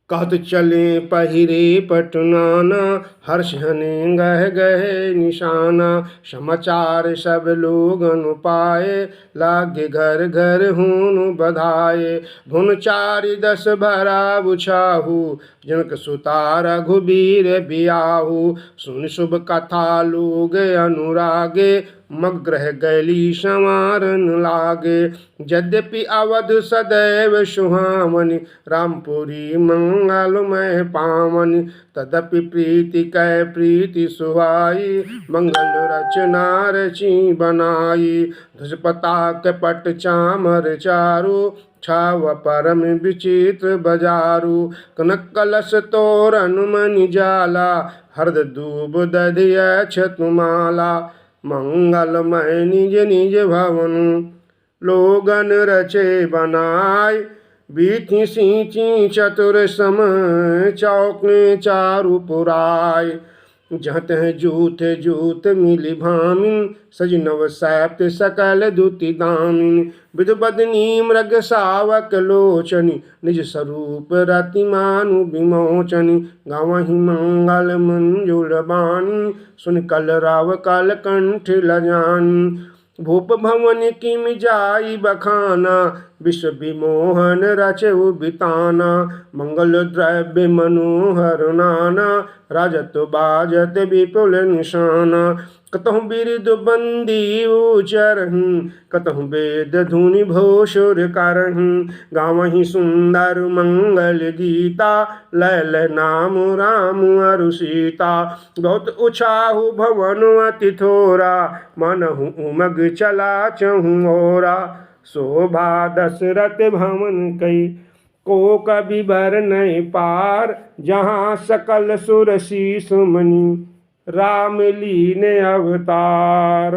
कहत चले पहिरे पटनाना, हर्ष हने गह गहे निशाना। समाचार सब लोगन पाए, लागे घर घर हून बधाए। भुन चारि दस भरा बुछाहू, जनक सुता रघुबीर बियाहू। सुन शुभ कथा लोग अनुरागे, मग्रह गैली संवारन लागे। यद्यपि अवध सदैव सुहावनि, रामपुरी मंगलमय पावनि। तदपि प्रीति कै प्रीति सुहाई, मंगल रचना रची बनाई। ध्वज पताक पट चामर चारु, छाव परम विचित्र बजारू। कनक कलश तोरण मणि जाला, हरद दूब दधि अक्षतमाला। मंगलमय निज निज भवन, लोगन रचे बनाय। बीथी सींची चतुर सम, चौक चारु पुराय। जहाँ तह जूथ जूथ मिली भामिन, सज नव सैप्त सकल दुति दामिन। विधु बदनी मृग सावक लोचनि, निज स्वरूप रति मानु विमोचनि। गावहि मंगल मंजुल बानी, सुन कल राव कल कंठ लजानी। भूप भवन किम जाई बखाना, विश्व विमोहन रचउ बिताना। मंगल द्रव्य मनोहर नाना, राजत बाजत विपुल निशाना। कतहु बिरद बंदी उचरहि, कतहु वेद धुनि घोषुर करहि। गावहि सुंदर मंगल गीता, लय लय नाम राम अरु सीता। बहुत उछाहु भवन अति थोरा, मनहु उमग चला चहु ओरा। शोभा दशरथ भवन कई, को कवि बरनय पार। जहाँ सकल सुर शीस मणि, राम लीने अवतार।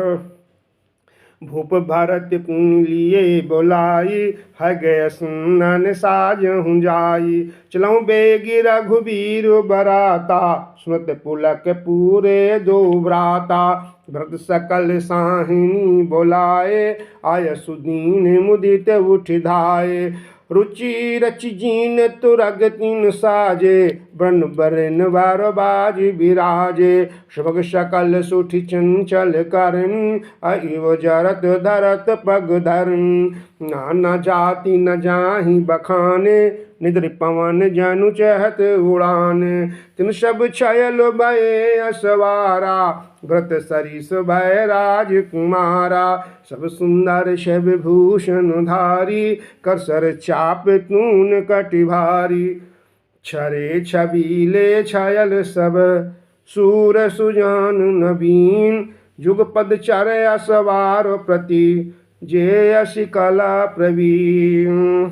भूप भरत पुन लिए बोलाई, है गय सुनन साजहु जाई। चलऊँ बेगी रघुबीर बराता, सुनत पुलक पूरे दो भ्राता। भरत सकल साहिनी बोलाए, आय सुदीन मुदित उठ धाये। रुचि रचि जीन तुरग तीन साजे, ब्रन बरन वर बाज बिराजे। शुभग सकल सुठि चंचल करन, अइव जरत धरत पग धरन। नाना जाति न जाहि बखाने, निद्र पवन जनु चहत उड़ान। तिन सब छयल भये असवारा, व्रत सरिस भय राजकुमारा। सब सुंदर शब भूषण धारी, कर सर चाप तून कटि भारी। छरे छबीले छयल सब, सूर सुजान नवीन। जुगपद चर असवार प्रति, जे असी कला प्रवीण।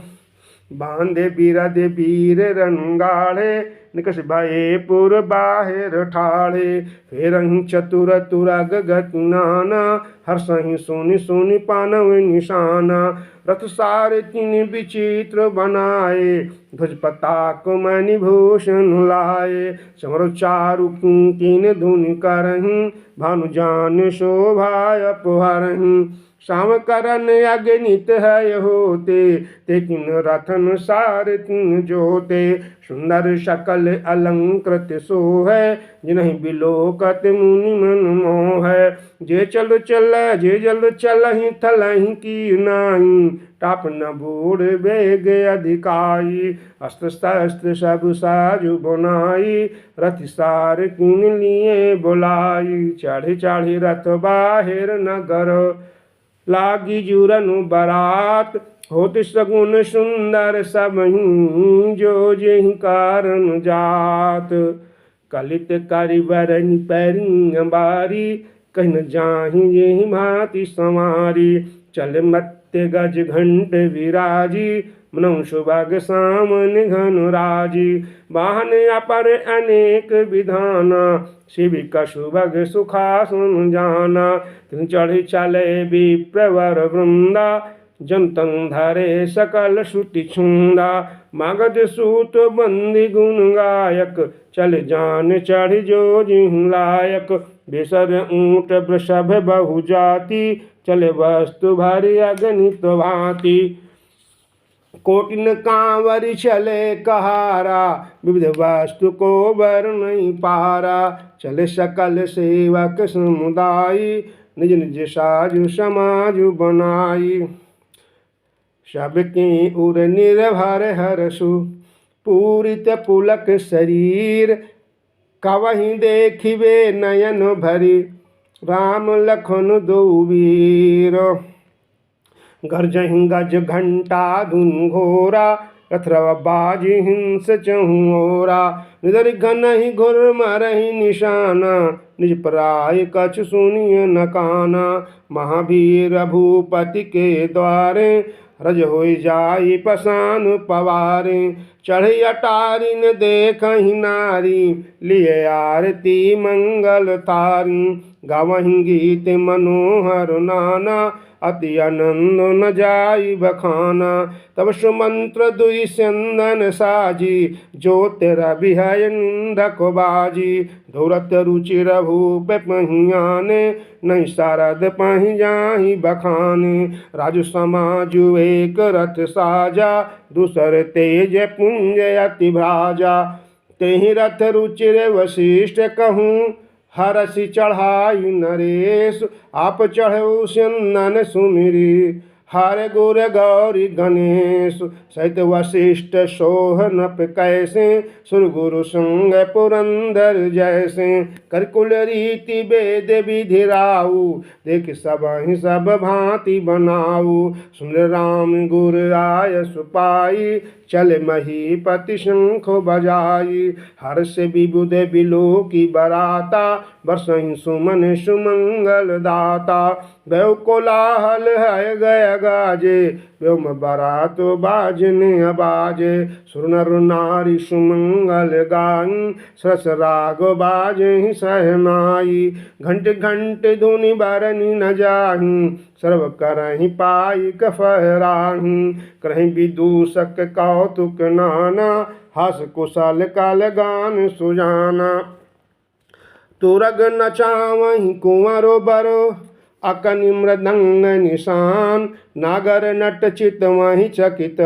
बांधे बिरद वीर रंगाड़े, निकष भये पुर बाहिर ठाड़े। फेरहि चतुर तुरग गति नाना, हर्षहि सुनि सुनि पानव निशाना। रथ सार तिन विचित्र बनाए, ध्वज पताक मणि भूषण लाए। समर चारु किंकिन धुनि करहि, भानु जान शोभा अपहरहि। श्याम करन अगणित है होते, ते किन रथन सार तिन जोते। सुंदर सकल अलंकृत सोहै, जिन्हि बिलोकत मुनि मन मोहै। जे चल चलहि थलहि की नाई, टाप न बूढ़ बेग अधिकाई। अस्त्र शस्त्र सब साजु बनाई, रथ सार किन लिए बुलाई। चढ़ि चढ़ि रथ बाहिर नगर, लागी जुरनु बरात। होत सगुन सुंदर सबहि, जो जेहि कारण जात। कलित करिबरनि पैरी बारी, कहि न जाहि जेहि भांति संवारी। चल मत्य गज घंट विराजी, मनहु सुभग सामन घन राजी। वाहन अपर अनेक विधाना, शिविका सुभग सुखासन जाना। तिन चढ़ि चले विप्रवर वृंदा, जनतन धरे सकल श्रुति छुंदा। मगध सूत बंदी गुण गायक, चल जान चढ़ जो जिहु लायक। बेसर ऊंट वृषभ बहु जाति, चले वस्तु भरि अगणित भांति। कोटिन कांवर चले कहारा, विविध वस्तु को वर नहीं पारा। चले सकल सेवक समुदाय, निज निज साजु समाजु बनाई। सबके उर निर्भर हरसु, पूरित पुलक शरीर। कवहीं देखिवे नयन भरी, राम लखन दो वीर। गर्जहि गज घंटा धुन घोरा, रथरव बाजी हिंस चहु ओरा। निदर घनहि घुर मरहि निशाना, निज पराय कछु सुनिय न काना। महावीर भूपति के द्वारे, रज होई जाई पसान पवारे। चढ़ी अटारी न देखहि नारी, लिए आरती मंगल तारी। गावहि गीत मनोहर नाना, अति आनंद न जाई बखाना। तब सुमंत्र दुई चंदन साजी, जो तेरा बिहय निंदक बाजी। धुरत रुचिर भूप पहियाने, नहीं सारद पहि जाहि बखाने। राजु समाजु एक रथ साजा, दूसर तेज पुंज अति भ्राजा। तेहि रथ रुचिर वशिष्ठ कहूँ, हरसि चढ़ाई नरेश। आप चढ़ऊ चंदन सुमिरी, हर गुर गौरी गणेश। सहित वशिष्ठ सोहनप कैसे, सुर गुरु संग पुरंदर जैसे। करकुल रीति वेद विधि राऊ, देख सबहि सब भांति बनाऊ। सुन राम गुर आय सुपाई, चल महीपति शंख बजाई। हर्ष विबुध बिलो की बराता, बरसहि सुमन सुमंगल दाता। गयो कोलाहल है गय गाजे, व्योम बरात बाजने अबाजे। सुर नर नारी सुमंगल गाई, सरस राग बाजे सहनाई। घंट घंट धुनि बरनि न जाहि, सर्व करहि पाई कफहराहि। करहि विदूषक कौतुक नाना, हास कुशल काल गान सुजाना। तुरग नचावहि कुंवरो बरो, अकनि मृदंग निशान। नागर नट चितवहि चकित,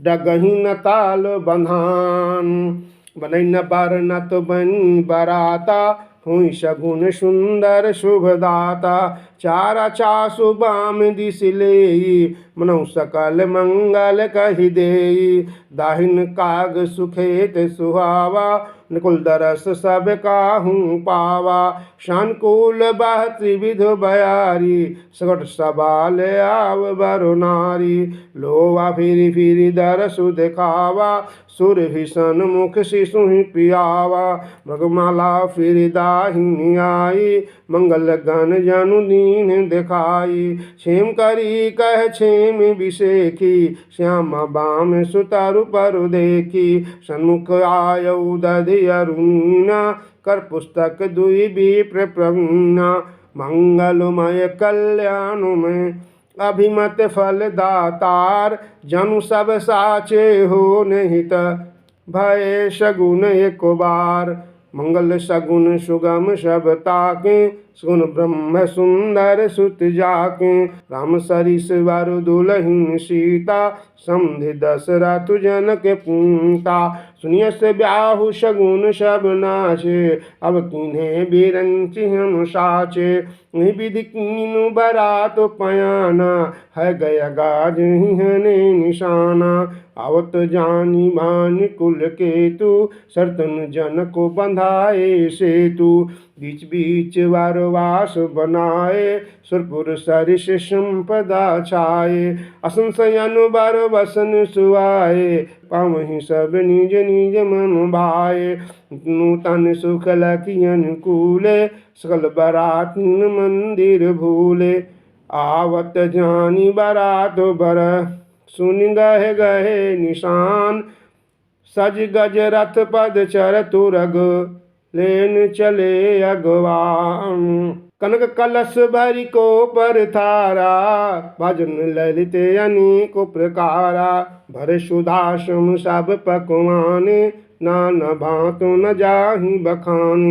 डगहि न ताल बंधान। बनई न बर नत बनि बराता, हुई सगुन सुंदर शुभदाता। चारा चासु बाम दिस लेई, मनौ सकल मंगल कहि देई। दाहिन काग सुखेत सुहावा, निकुल दरस सब काहू पावा। शानकुल बाह त्रिविध बयारी, सकट सबाल आव बरु नारी। लोवा फिरी फिरी दरसु देखावा, सुर भीषण मुख शिशु पियावा। मृगमाला फिर दाहिनी आई, मंगल गण जनु दीन दिखाई। क्षेम करी कह क्षेम विषेखी, श्यामा बाम सुतरु परु देखी। सन्मुख आयौ दधि अरुणीना, कर पुस्तक दुई विप्र प्रवीणा। मंगलमय कल्याणमय अभिमत फल दातार, जनु सब साचे हो निहित, भय सगुन एक बार। मंगल सगुन सुगम सब ताके, सुन ब्रह्म सुंदर सुत जाके। राम सरिस वर दुलहिन सीता, समधि दशरथ जनक पूता। सुनिय से ब्याहु सगुन सब नाचे, अब किन्हें बिरंचि हम साचे। विधि कीनु बरात पयाना, है गया गाज हिहने निशाना। आवत जानी भानि कुल केतु, सर्तन जन को बंधाए सेतु। बीच बीच वारवास बनाए, सुरपुर सरिस संपदा छाए। असंशयन बर वसन सुआए, पावहि सब निज निज मन भाए। नूतन सुख लखि अनुकूले, सकल बरात मंदिर भूले। आवत जानी बरात बर, सुन गहे गहे निशान। सज गज रथ पद चर तुरग, लेन चले अगवान। कनक कलश भरि को पर थारा, भजन ललित अनेक प्रकारा। भर सुधासम सब पकवाने, नाना भांतो न जाहि बखान।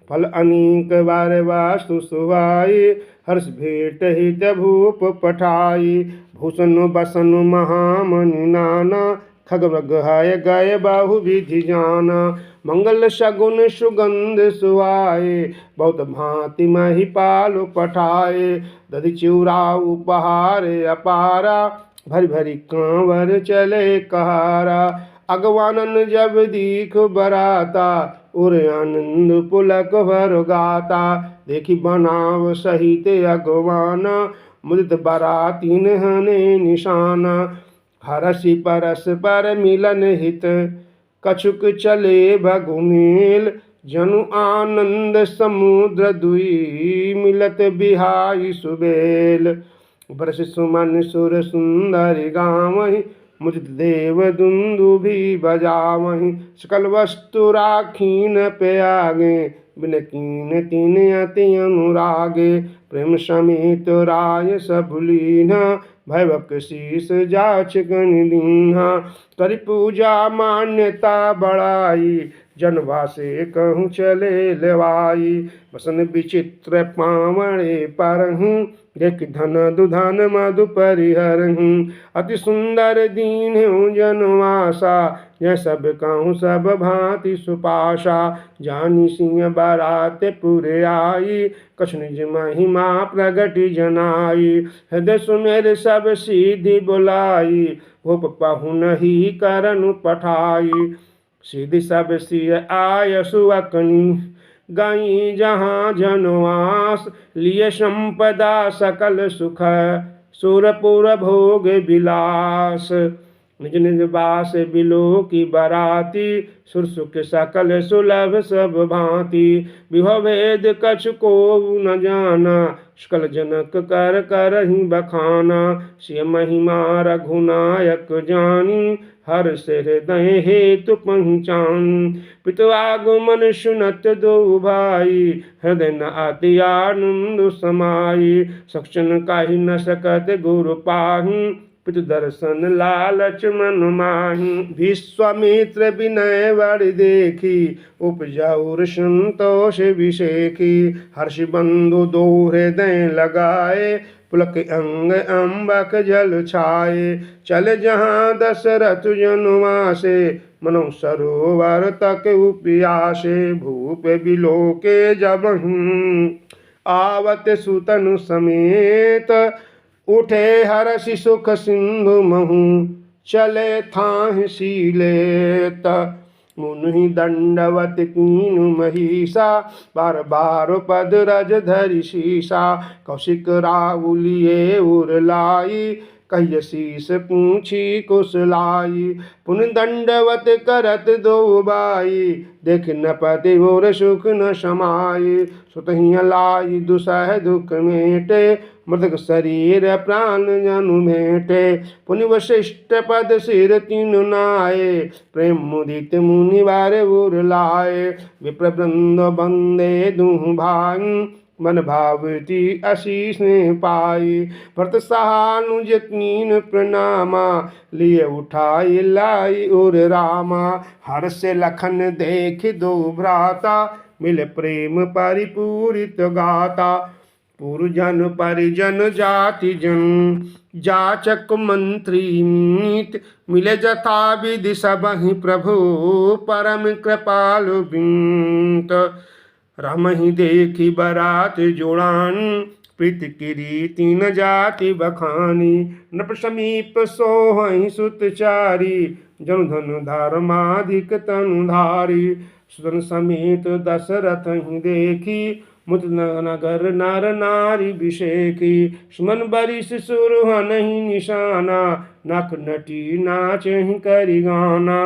फल अनेक बार वास्तु सुहाई, हर्ष भेट हित भूप पठाई। भूषण बसन महामणि नाना, खग मृग है गए बहु विधि जाना। मंगल शगुन सुगंध सुहाए, बहुत भांति महिपाल पठाए। दधि चिउरा उपहार अपारा, भरी भरी कांवर चले कहारा। अगवानन जब दीख बराता, उर आनंद पुलक भर गाता। देखी बनाव सहित अगवाना, मुदित बरातीन हने निशाना। हरषि परस पर मिलन हित, कछुक चले भगुमेल। जनु आनंद समुद्र दुई, मिलत बिहाई सुबेल। बरस सुमन सुर सुंदर गावहीं, मुझ देव दुंदुभि बजावहीं। सकल वस्तु राखीन पे आगे, बिन कीन तीन अति अनुरागे। प्रेम समेत राय सब लीन्हा, भैवक शीस जाच गण लीन्हा। करि पूजा मान्यता बढ़ाई, जनवा से कहूँ चले लेवाई। बसन विचित्र पावणे परहूँ, देख धन दुधन मधु परिहरहूँ। अति सुंदर दीन हूँ जनवासा, यह सब कहूँ सब भांति सुपाशा। जानी सिंह बारात पुरे आई, कछु निज महिमा प्रगट जनाई। हृदय सुमेर सब सिद्धि बुलाई, भूप पहु नहीं करनु पठाई। सिद्धि सब सिय आय सुअकनी, गई जहाँ जनवास। लिए संपदा सकल सुख, सुरपुर भोग विलास। निज निज बास बिलो की बराती, सुर सुख सकल सुलभ सब भांति। विभव भेद कछु को न जाना, सकल जनक कर करहि बखाना। सिय महिमा रघुनायक जानी, हर से हृदय हेतु पहचानी। पितु आगमन सुनत दो भाई, हृदय न अति आनंद समाई। सक्षन काहि न सकत गुरु पाहि, पितु दर्शन लालच मन माहि। विश्वामित्र विनय बड़ि देखी, उपजाउर संतोष विषेखी। हर्षि बंधु दो हृदय लगाए, पुलक अंग अम्बक जल छाए। चल जहाँ दशरथ जनुआसे, मनो सरोवर तक उपियासे। भूप बिलोके जबहिं, आवत सुतनु समेत। उठे हर्षि सुख सिंधु महु, चले थाह शीलेत। मुनि दंडवत कीनु महिषा, बार बार पद रज धरि शीशा। कौशिक राहुलिए उरलाई, कहिय शीस पूछी कुशलाई। पुन दंडवत करत दो बाई, देख नपति और सुख न समाई। सुतहि लाई दुसह दुख मेटे, मृतक शरीर प्राण जनु भेटे। पुनि वशिष्ठ पद सिर तीनु नाये, प्रेम मुदित मुनि बार उर लाए। विप्र वृंद बंदे दुहु भाई, मन भावती आशीष ने पाई। भरत सहानुज कीन प्रणामा, लिए उठाई लाई उर रामा। हर्ष लखन देख दो भ्राता, मिल प्रेम परिपूरित गाता। पुरजन परिजन जाति जन, जाचक मंत्री मीत। मिले जथा विधि सबहि प्रभु, परम कृपालु बिंत। रामहि देखी बरात जोड़ानी, प्रीति किरीति न जाति बखानी। नृप समीप सोहहि सुतचारी, जनु धनु धर्माधिक तनुधारी। सुतन समेत दशरथ ही देखी, मुत नगर नर नारी विषेखी। सुमन बरिस सुरहनहि निशाना, नख नटी नाचहि करि गाना।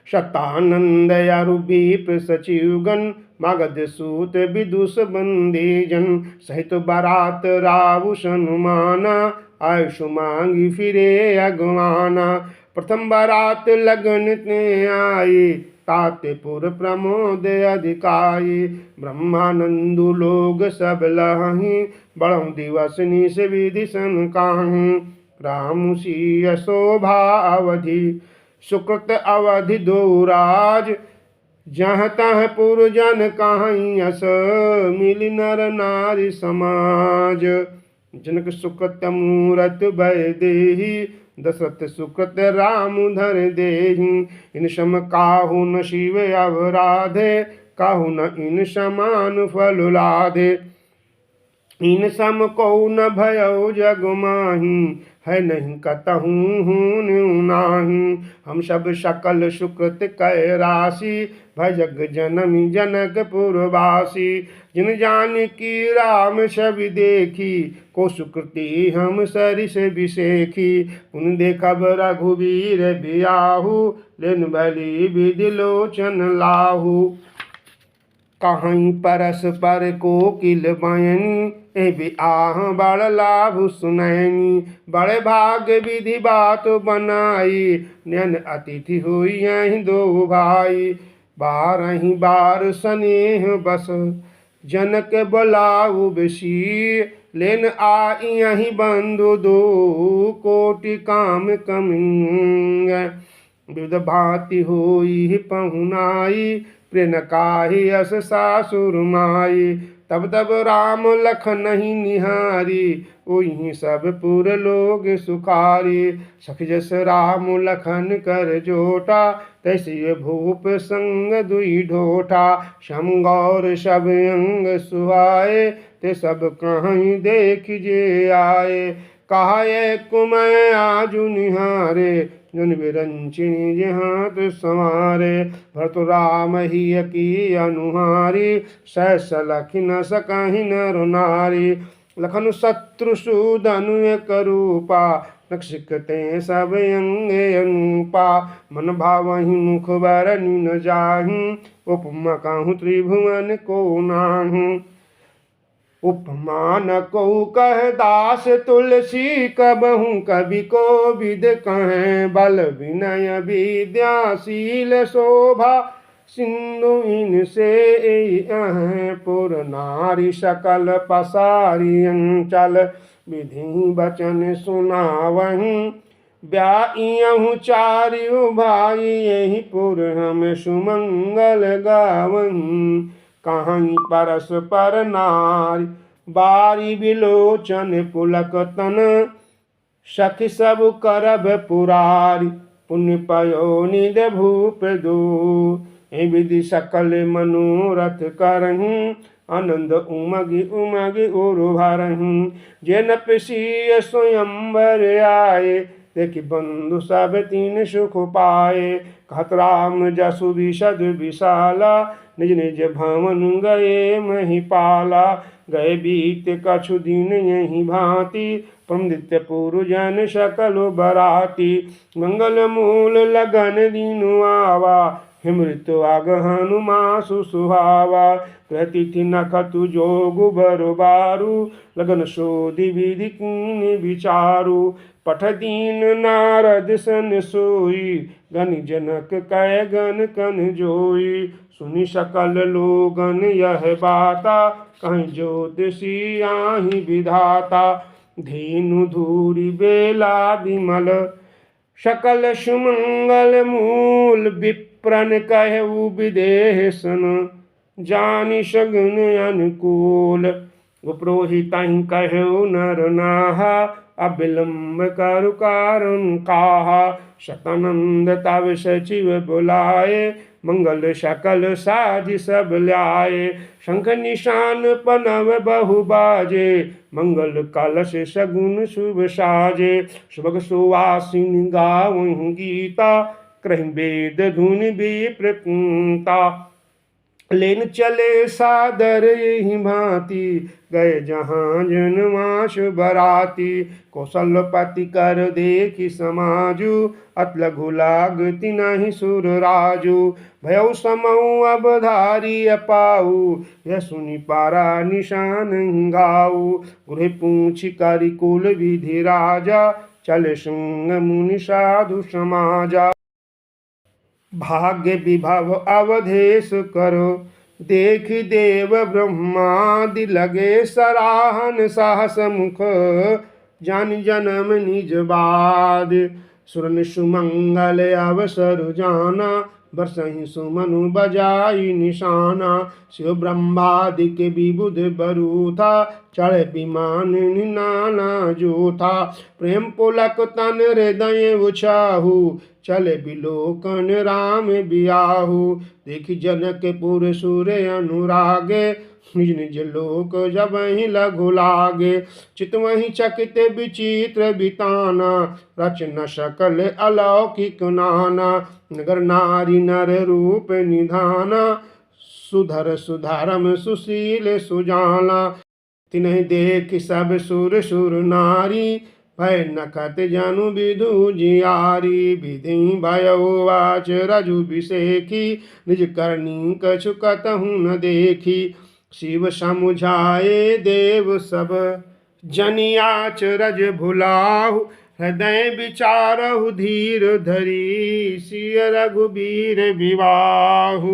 शतानंद अरु विप्र सचिवगण, मगध सूत विदुष बंदी जन। सहित बारात रावु सनुमाना, आयुषु मांगी फिरे अगवाना। प्रथम बारात लगन ते आई, तातेपुर प्रमोद अधिकाई। ब्रह्मानंदु लोग सब लहि, बड़ों दिवस निस विधि सन काहि। राम सिय शोभा अवधि, सुकृत अवधि दो राज। जहाँ तह पुरजन कहीं यस, मिली नर नारी समाज। जनक सुकृत मूरत भय देहि, दशरथ सुकृत राम धर देहि। इन सम काहू न शिव अवराधे, काहू न इन समान फल लाधे। इन सम को न भयो जग माही, है नहीं कतहूँ हूँ नाही। हम सब सकल सुकृत कै राशि, भय जग जनमी जनक पुरवासी। जिन जानकी राम छवि देखी, को सुकृति हम सरिस बिसेखी। पुन देखब रघुवीर बियाहू, लेन भली विधि लोचन लाहू। कहीं परस पर कोकिल बयनी, ए बिआह बड़ लाभ सुनैनी। बड़े भाग विधि बात बनाई, नैन अतिथि हुई यहीं दो भाई। बारही बार स्नेह बस, जनक बुलाऊ बेसी। लेन आई यहीं बंधु दो, कोटि काम कमिंग। विविध भांति होई पहुनाई, प्रेन काहि अस सासुर माई। तब तब राम लखन नहीं निहारी, ओहि सब पुर लोग सुखारी। सखि जस राम लखन कर जोटा, तैसे भूप संग दुई ढोठा। श्याम गौर सब अंग सुहाए, ते सब कहीं देख जे आए। कहाए कुमय आजु निहारे, जन विरंचिनी जहात संवारे। भरत राम ही की अनुहारी, सहस लखि न सकहि नर नारी। लखन शत्रु सूदनु एक रूपा, रक्षिकते सब अंग अनुपा। मन भावहि मुख बरनि न जाहि, उपमा कहूँ त्रिभुवन को नाहि। उपमा न को कह दास तुलसी, कबहू कवि को विद कहें। बल विनय विद्याशील शोभा, सिंधु इनसे पुर नारी। सकल पसारी अंचल, विधि वचन सुनावहीं। ब्याइयहु चारियु भाई, यही पुर हम सुमंगल गावहीं। कहीं परस पर नारी, बारी बिलोचन पुलक तन। सखि सब करब पुरारी, पुण्य पयो निध भूप दो। ए विधि सकल मनोरथ करहीं, आनंद उमगि उमगि उरु भरहीं। जेन पिसिय स्वयंवर आए, देखि बंधु सब तीन सुख पाए। कहत राम जसु विशद विशाला, निज निज भवन गए महिपाला। गए बीत कछु दिन यही भांति, प्रमदित्य पुरजन सकल बराती। मंगल मूल लगन दीनु आवा, हिमृत आग हनुमासु सुहावा। प्रतिथि नखतु जोगु बरबारू, लगन शोधि विधि कीन विचारू। पठ दीन नारद सन सोई, गनि जनक कै गन कन जोई। सुनि सकल लोगन यह बाता, कहीं ज्योतिषी आहि विधाता। धेनु धूरि बेला विमल, सकल सुमंगल मूल। विप्रन कहु विदेह सन, जानि सगुन अनुकूल। पुरोहितहि कहु नर नाहा, अविलंब करु कारण काहा। शतानंद तब सचिव बुलाए, मंगल सकल साज सब ल्याए। शंख निशान पनव बहु बाजे, मंगल कलश सगुन शुभ साजे। सुभग सुवासिन गावहीं गीता, क्रहि वेद धुनि विप्रपूता। लेन चले सादर यही भांति, गए जहाँ जनमाश बराती। कौशलपति कर देखि समाजु, अत लघु लागति नहीं सुर राजू। भयउ समऊ अबधारी अपाऊ, यह सुनि पारा निशान गाऊ। गृह पूछि करि कुल विधि राजा, चले शुंग मुनि साधु समाजा। भाग्य विभव अवधेश करो, देख देव ब्रह्मादि लगे सराहन। साहस मुख जानि जन्म निज बाद, सुरन सुमंगल अवसर जाना। बरसहि सुमनु बजाई निशाना। शिव ब्रह्मादिक विबुध बरूथा चढ़ विमान नाना जूथा। प्रेम पुलक तन हृदय उछाहु चले बिलोकन राम बियाहु। देखि जनकपुर सुर अनुरागे निज निज लोक जबहि लघु लागे। चितवहि चकित विचित्र बिताना रच न सकल अलौकिक नाना। नगर नारी नर रूप निधाना सुधर सुधर्म सुशील सुजाना। तिन्हि देख सब सुर सुर नारी भय नखत जनु विदु जियारी। विधि भयो वाच रजु बिसेखी निज करनी कछु कतहु न देखी। शिव समुझाए देव सब जनियाच रज भुलाहु। हृदय विचारहु धीर धरी सिय रघुबीर विवाहु।